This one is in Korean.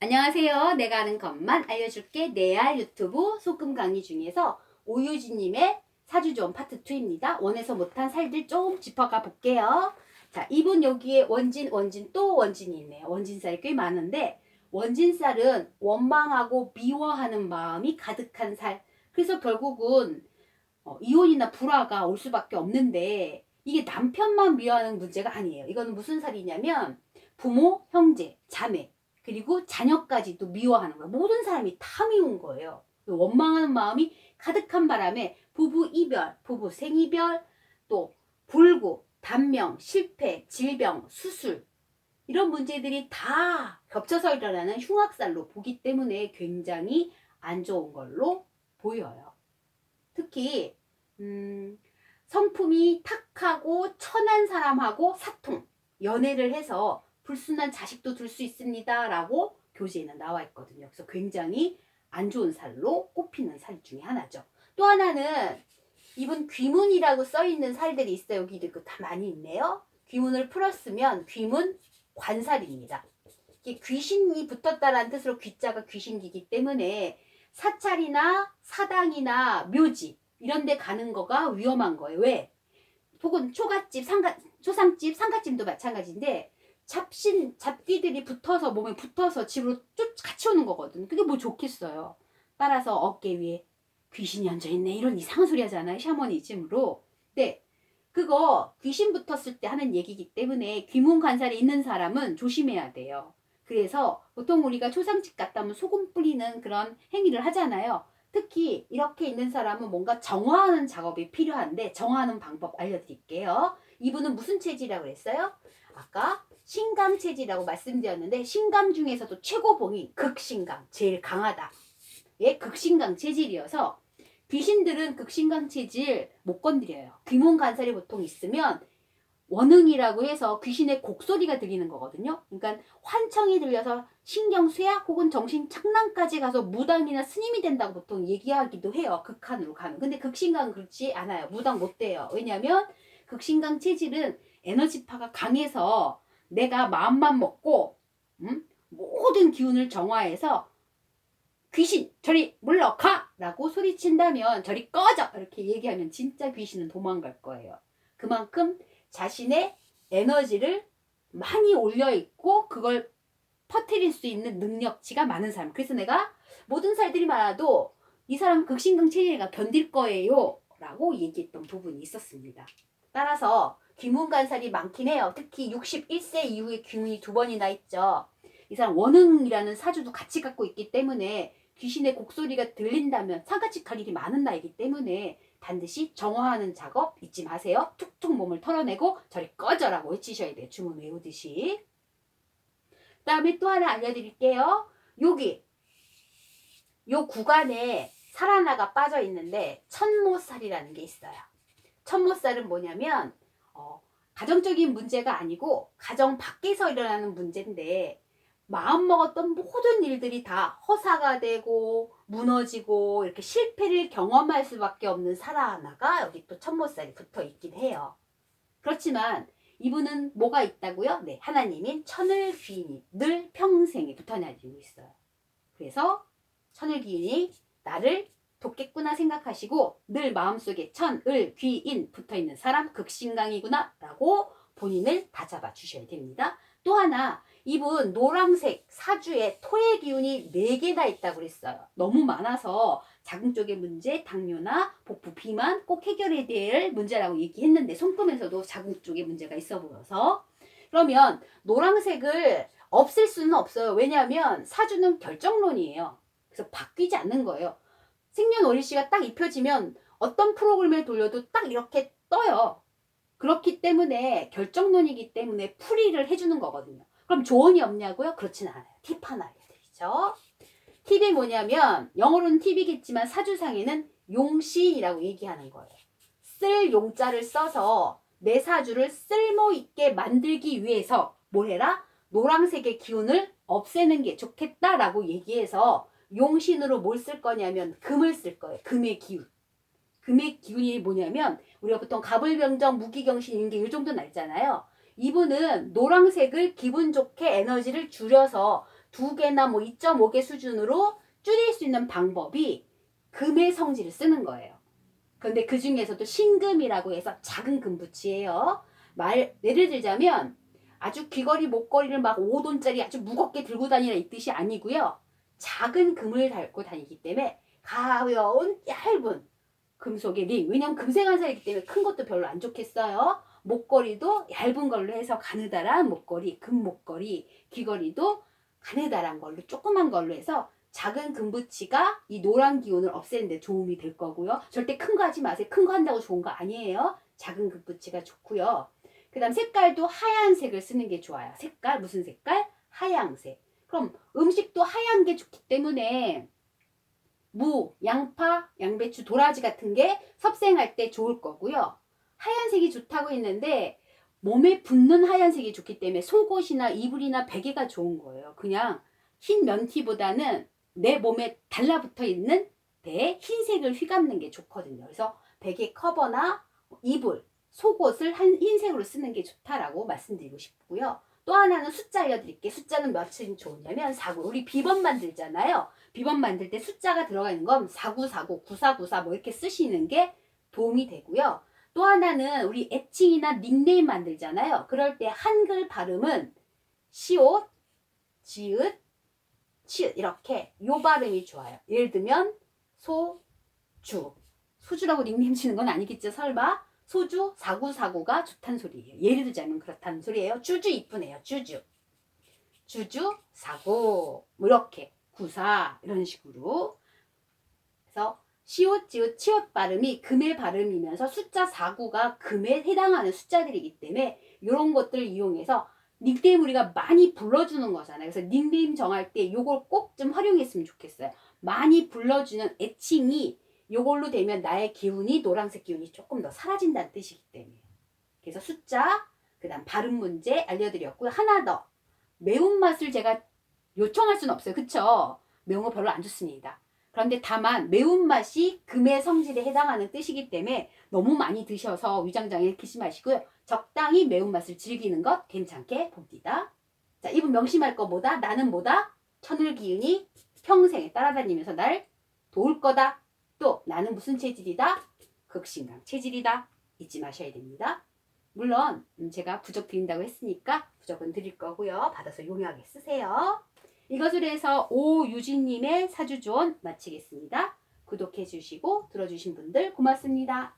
안녕하세요. 내가 아는 것만 알려줄게. 내알 유튜브 소금 강의 중에서 오유진님의 사주존 파트 2입니다. 원에서 못한 살들 좀 짚어가 볼게요. 자, 이분 여기에 원진 또 원진이 있네요. 원진살이 꽤 많은데 원진살은 원망하고 미워하는 마음이 가득한 살. 그래서 결국은 이혼이나 불화가 올 수밖에 없는데 이게 남편만 미워하는 문제가 아니에요. 이거는 무슨 살이냐면 부모, 형제, 자매 그리고 자녀까지도 미워하는 거예요. 모든 사람이 다 미운 거예요. 원망하는 마음이 가득한 바람에 부부 이별, 부부 생이별, 또 불구, 단명, 실패, 질병, 수술 이런 문제들이 다 겹쳐서 일어나는 흉악살로 보기 때문에 굉장히 안 좋은 걸로 보여요. 특히 성품이 탁하고 천한 사람하고 사통, 연애를 해서 불순한 자식도 둘 수 있습니다 라고 교재에는 나와 있거든요. 그래서 굉장히 안 좋은 살로 꼽히는 살 중에 하나죠. 또 하나는 이분 귀문이라고 써있는 살들이 있어요. 여기도 다 많이 있네요. 귀문을 풀었으면 귀문 관살입니다. 이게 귀신이 붙었다라는 뜻으로 귀자가 귀신기기 때문에 사찰이나 사당이나 묘지 이런 데 가는 거가 위험한 거예요. 왜? 혹은 초가집, 초상집, 상가집도 마찬가지인데 잡귀들이 붙어서 몸에 붙어서 집으로 같이 오는 거거든. 그게 뭐 좋겠어요. 따라서 어깨 위에 귀신이 얹어있네 이런 이상한 소리 하잖아요. 샤머니즘으로. 네. 그거 귀신 붙었을 때 하는 얘기이기 때문에 귀문 관살이 있는 사람은 조심해야 돼요. 그래서 보통 우리가 초상집 갔다 오면 소금 뿌리는 그런 행위를 하잖아요. 특히 이렇게 있는 사람은 뭔가 정화하는 작업이 필요한데 정화하는 방법 알려드릴게요. 이분은 무슨 체질이라고 그랬어요? 아까 신강 체질이라고 말씀드렸는데 신강 중에서도 최고봉이 극신강, 제일 강하다. 예, 극신강 체질이어서 귀신들은 극신강 체질 못 건드려요. 귀문 간살이 보통 있으면 원흥이라고 해서 귀신의 곡소리가 들리는 거거든요. 그러니까 환청이 들려서 신경 쇠약 혹은 정신 착란까지 가서 무당이나 스님이 된다고 보통 얘기하기도 해요. 극한으로 가면. 근데 극신강은 그렇지 않아요. 무당 못 돼요. 왜냐하면 극신강 체질은 에너지파가 강해서 내가 마음만 먹고 모든 기운을 정화해서 귀신 저리 물러가! 라고 소리친다면 저리 꺼져! 이렇게 얘기하면 진짜 귀신은 도망갈 거예요. 그만큼 자신의 에너지를 많이 올려있고 그걸 퍼뜨릴 수 있는 능력치가 많은 사람. 그래서 내가 모든 살들이 많아도 이 사람은 극신강 체질이가 견딜 거예요 라고 얘기했던 부분이 있었습니다. 따라서 귀문간살이 많긴 해요. 특히 61세 이후에 귀문이 2번이나 있죠. 이 사람 원흥이라는 사주도 같이 갖고 있기 때문에 귀신의 곡소리가 들린다면 상가집 갈 일이 많은 나이기 때문에 반드시 정화하는 작업 잊지 마세요. 툭툭 몸을 털어내고 저리 꺼져라고 외치셔야 돼요. 주문 외우듯이. 그 다음에 또 하나 알려드릴게요. 여기 요 구간에 살 하나가 빠져 있는데 천모살이라는 게 있어요. 천모살은 뭐냐면 가정적인 문제가 아니고 가정 밖에서 일어나는 문제인데 마음먹었던 모든 일들이 다 허사가 되고 무너지고 이렇게 실패를 경험할 수밖에 없는 살 하나가 여기 또 천모살이 붙어 있긴 해요. 그렇지만 이분은 뭐가 있다고요? 네, 하나님인 천을귀인이 늘 평생에 붙어 다니고 있어요. 그래서 천을귀인이 나를 돕겠구나 생각하시고 늘 마음속에 천을 귀인 붙어있는 사람 극신강이구나 라고 본인을 다잡아 주셔야 됩니다. 또 하나 이분 노란색 사주에 토의 기운이 4개나 있다고 그랬어요. 너무 많아서 자궁 쪽의 문제, 당뇨나 복부 비만 꼭 해결해야 될 문제라고 얘기했는데 손금에서도 자궁 쪽에 문제가 있어 보여서 그러면 노란색을 없앨 수는 없어요. 왜냐하면 사주는 결정론이에요. 그래서 바뀌지 않는 거예요. 생년월일시가 딱 입혀지면 어떤 프로그램을 돌려도 딱 이렇게 떠요. 그렇기 때문에 결정론이기 때문에 풀이를 해주는 거거든요. 그럼 조언이 없냐고요? 그렇진 않아요. 팁 하나 알려드리죠. 팁이 뭐냐면 영어로는 팁이겠지만 사주상에는 용신이라고 얘기하는 거예요. 쓸 용자를 써서 내 사주를 쓸모있게 만들기 위해서 뭘 해라? 노란색의 기운을 없애는 게 좋겠다라고 얘기해서 용신으로 뭘 쓸 거냐면 금을 쓸 거예요. 금의 기운. 금의 기운이 뭐냐면 우리가 보통 갑을병정, 무기경신, 인계 이 정도는 알잖아요. 이분은 노란색을 기분 좋게 에너지를 줄여서 2개나 뭐 2.5개 수준으로 줄일 수 있는 방법이 금의 성질을 쓰는 거예요. 그런데 그 중에서도 신금이라고 해서 작은 금붙이에요. 예를 들자면 아주 귀걸이 목걸이를 막 5돈짜리 아주 무겁게 들고 다니라 이 뜻이 아니고요. 작은 금을 달고 다니기 때문에 가벼운 얇은 금속의 링. 왜냐면 금생환살이기 때문에 큰 것도 별로 안 좋겠어요. 목걸이도 얇은 걸로 해서 가느다란 목걸이, 금 목걸이, 귀걸이도 가느다란 걸로 조그만 걸로 해서 작은 금붙이가 이 노란 기운을 없애는 데 도움이 될 거고요. 절대 큰 거 하지 마세요. 큰 거 한다고 좋은 거 아니에요. 작은 금붙이가 좋고요. 그 다음 색깔도 하얀색을 쓰는 게 좋아요. 색깔 무슨 색깔? 하얀색. 그럼 음식도 하얀 게 좋기 때문에 무, 양파, 양배추, 도라지 같은 게 섭생할 때 좋을 거고요. 하얀색이 좋다고 했는데 몸에 붙는 하얀색이 좋기 때문에 속옷이나 이불이나 베개가 좋은 거예요. 그냥 흰 면티보다는 내 몸에 달라붙어 있는 배에 흰색을 휘감는 게 좋거든요. 그래서 베개 커버나 이불, 속옷을 흰색으로 쓰는 게 좋다라고 말씀드리고 싶고요. 또 하나는 숫자 알려드릴게요. 숫자는 몇이 좋으냐면 49. 우리 비번 만들잖아요. 비번 만들 때 숫자가 들어가 있는 건 4949, 9494 뭐 이렇게 쓰시는 게 도움이 되고요. 또 하나는 우리 애칭이나 닉네임 만들잖아요. 그럴 때 한글 발음은 시옷, 지읒, 치읒 이렇게 요 발음이 좋아요. 예를 들면 소주. 소주라고 닉네임 치는 건 아니겠죠 설마? 소주 4949가 좋다는 소리예요. 예를 들자면 그렇다는 소리예요. 주주 이쁘네요. 주주. 주주 49 뭐 이렇게 94 이런 식으로. 그래서 시옷, 지읒, 치읒 발음이 금의 발음이면서 숫자 49가 금에 해당하는 숫자들이기 때문에 이런 것들을 이용해서 닉네임 우리가 많이 불러주는 거잖아요. 그래서 닉네임 정할 때 요걸 꼭 좀 활용했으면 좋겠어요. 많이 불러주는 애칭이 요걸로 되면 나의 기운이 노란색 기운이 조금 더 사라진다는 뜻이기 때문에. 그래서 숫자, 그 다음 발음 문제 알려드렸고요. 하나 더. 매운맛을 제가 요청할 수는 없어요. 그쵸? 매운 거 별로 안 좋습니다. 그런데 다만 매운맛이 금의 성질에 해당하는 뜻이기 때문에 너무 많이 드셔서 위장장애 일으키지 마시고요. 적당히 매운맛을 즐기는 것 괜찮게 봅니다. 자, 이분 명심할 거 뭐다? 나는 뭐다? 천을기운이 평생에 따라다니면서 날 도울 거다. 또 나는 무슨 체질이다? 극신강 체질이다. 잊지 마셔야 됩니다. 물론 제가 부적 드린다고 했으니까 부적은 드릴 거고요. 받아서 용이하게 쓰세요. 이것으로 해서 오유진님의 사주조언 마치겠습니다. 구독해 주시고 들어주신 분들 고맙습니다.